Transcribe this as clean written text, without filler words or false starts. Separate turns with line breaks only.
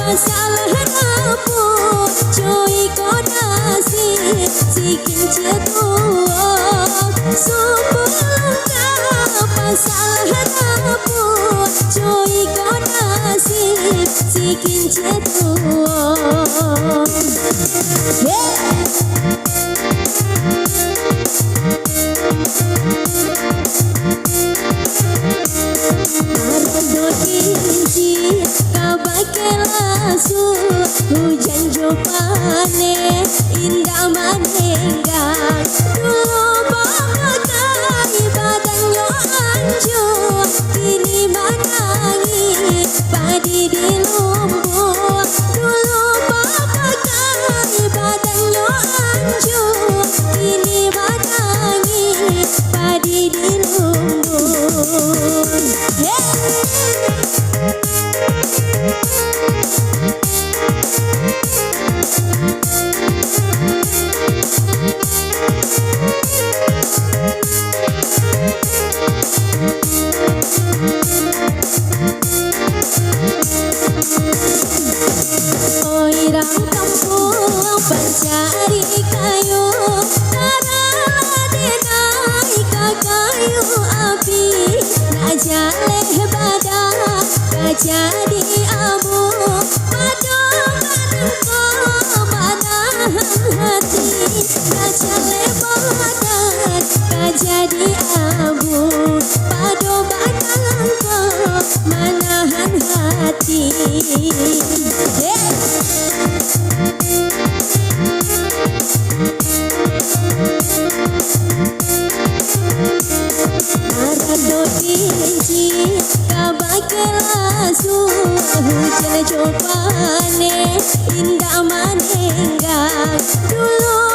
masalah dapur cuy kau nasi sikin cia tua sebelum kau masalah dapur cuy kau nasi sikin cia tua. Hujan jo panen indah menenggang dulu pakai badan yo anjur kini menangis padi di lumbur dulu pakai badan yo anjur kini menangis padi di lumbur. Orang kampung pencari kayu Taralah denai ke kayu api Nak jaleh badan tak jadi abu Padu-padu kau menahan hati Nak jaleh badan tak jadi abu Padu-padu kau menahan hati. Arado inci kabakela su hujan jo panen indah menenggang dulu